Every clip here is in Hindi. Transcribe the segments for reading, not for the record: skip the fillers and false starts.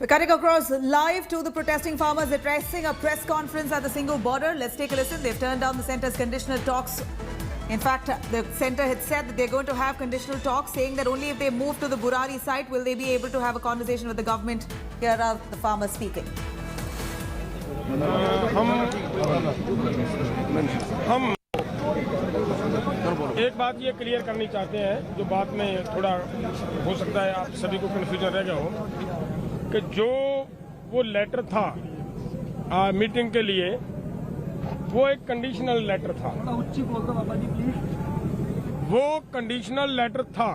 We're cutting across live to the protesting farmers addressing a press conference at the Singhu border. Let's take a listen. They've turned down the centre's conditional talks. In fact, the centre had said that they're going to have conditional talks, saying that only if they move to the Burari site will they be able to have a conversation with the government. Here are the farmers speaking. हम एक बात ये क्लियर करनी चाहते हैं, जो बात में थोड़ा हो सकता है आप सभी को कन्फ्यूजन रह गया हो, कि जो वो लेटर था मीटिंग के लिए, वो एक कंडीशनल लेटर था। वो कंडीशनल लेटर था।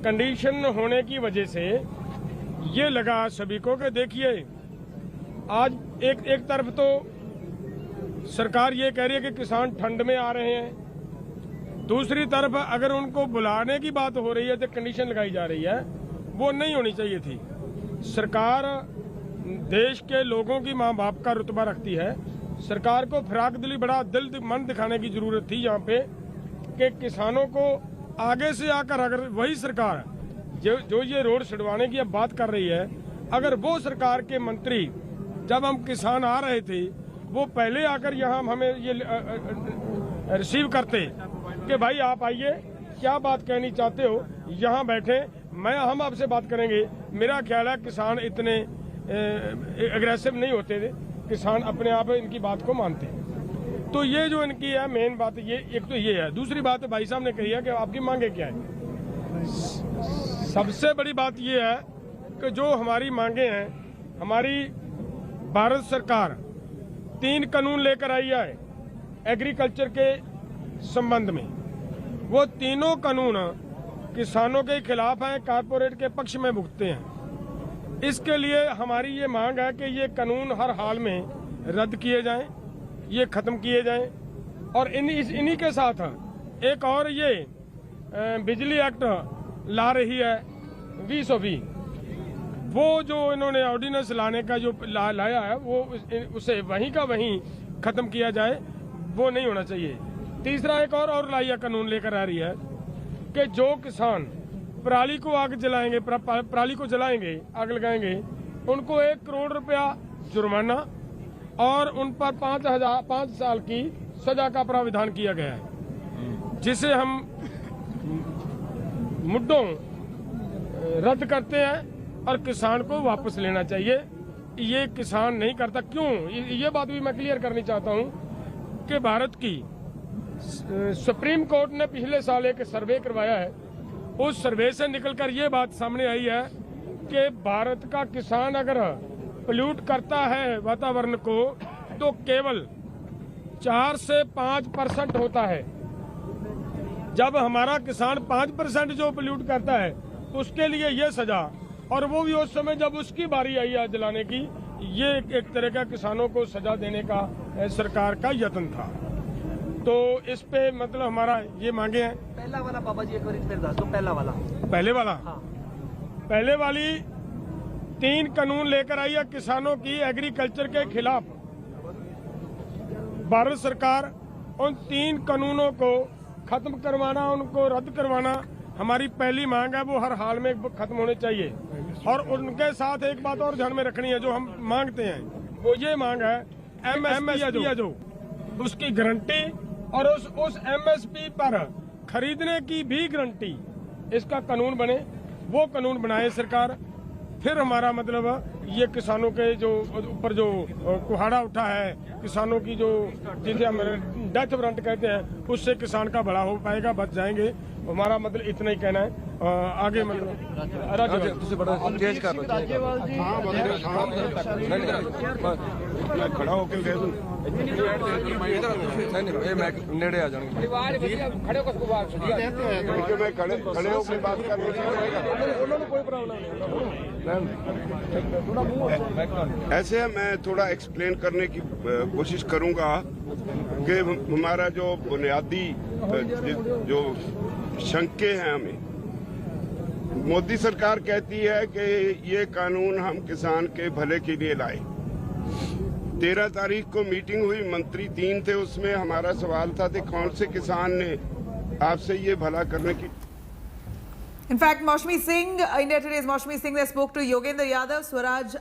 कंडीशन होने की वजह से ये लगा सभी को कि देखिए, आज एक तरफ तो सरकार ये कह रही है कि किसान ठंड में आ रहे हैं, दूसरी तरफ अगर उनको बुलाने की बात हो रही है तो कंडीशन लगाई जा रही है, वो नहीं होनी चाहिए थी। सरकार देश के लोगों की माँ बाप का रुतबा रखती है। सरकार को फराक दिली बड़ा दिल मन दिखाने की जरूरत थी यहाँ पे, कि किसानों को आगे से आकर, अगर वही सरकार जो ये रोड छुड़वाने की अब बात कर रही है, अगर वो सरकार के मंत्री जब हम किसान आ रहे थे वो पहले आकर यहाँ हमें ये रिसीव करते कि भाई आप आइए, क्या बात कहनी चाहते हो, यहाँ बैठे, हम आपसे बात करेंगे। मेरा ख्याल है किसान इतने एग्रेसिव नहीं होते थे, किसान अपने आप इनकी बात को मानते। तो ये जो इनकी है मेन बात, ये एक तो ये है। दूसरी बात भाई साहब ने कही है कि आपकी मांगे क्या है। सबसे बड़ी बात ये है कि जो हमारी मांगे हैं, हमारी भारत सरकार 3 कानून लेकर आई है एग्रीकल्चर के संबंध में। वो तीनों कानून किसानों के खिलाफ हैं, कारपोरेट के पक्ष में भुगतते हैं। इसके लिए हमारी ये मांग है कि ये कानून हर हाल में रद्द किए जाएं, ये खत्म किए जाएं। और इन्हीं के साथ एक और ये बिजली एक्ट ला रही है 2020, वो जो इन्होंने ऑर्डिनेंस लाने का जो लाया है, वो उसे वहीं का वहीं खत्म किया जाए, वो नहीं होना चाहिए। तीसरा एक और लाइया कानून लेकर आ रही है कि जो किसान पराली को आग जलाएंगे, पराली को जलाएंगे, आग लगाएंगे, उनको 1 करोड़ रुपया जुर्माना और उन पर 5 साल की सजा का प्राविधान किया गया है, जिसे हम मुद्दों रद्द करते हैं और किसान को वापस लेना चाहिए। ये किसान नहीं करता। क्यों? ये बात भी मैं क्लियर करनी चाहता हूँ कि भारत की सुप्रीम कोर्ट ने पिछले साल एक सर्वे करवाया है। उस सर्वे से निकलकर ये बात सामने आई है कि भारत का किसान अगर पोल्यूट करता है वातावरण को, तो केवल 4 से 5% होता है। जब हमारा किसान 5% जो पोल्यूट करता है, उसके लिए ये सजा, और वो भी उस समय जब उसकी बारी आई है जलाने की। ये एक तरह का किसानों को सजा देने का सरकार का यत्न था। तो इस पे मतलब हमारा ये मांगे हैं। पहला वाला बाबा जी एक बार फिर दस दो। पहला वाला हाँ। पहले वाली 3 कानून लेकर आई है किसानों की एग्रीकल्चर के खिलाफ। भारत सरकार उन 3 कानूनों को खत्म करवाना, उनको रद्द करवाना हमारी पहली मांग है। वो हर हाल में खत्म होने चाहिए। और उनके साथ एक बात और ध्यान में रखनी है, जो हम मांगते हैं, वो ये मांग है MSP जो उसकी गारंटी, और उस MSP पर खरीदने की भी गारंटी, इसका कानून बने। वो कानून बनाए सरकार। फिर हमारा मतलब ये किसानों के जो ऊपर जो कुहाड़ा उठा है, किसानों की जो जिसे हम डेथ वारंट कहते हैं, उससे किसान का भला हो पाएगा, बच जाएंगे। हमारा मतलब इतना ही कहना है। आगे मतलब खड़ा होकर कह दूं नेड़े आ जाएंगे, खड़े होकर बात करने कोई प्रॉब्लम नहीं। ऐसे मैं थोड़ा एक्सप्लेन करने की कोशिश करूंगा कि हमारा जो बुनियादी जो शंके हैं, हमें मोदी सरकार कहती है कि ये कानून हम किसान के भले के लिए लाए। 13 तारीख को मीटिंग हुई, मंत्री 3 थे, उसमें हमारा सवाल था कि कौन से किसान ने आपसे ये भला करने की In fact, Maushami Singh, India Today's Maushami Singh, they spoke to Yogendra Yadav, Swaraj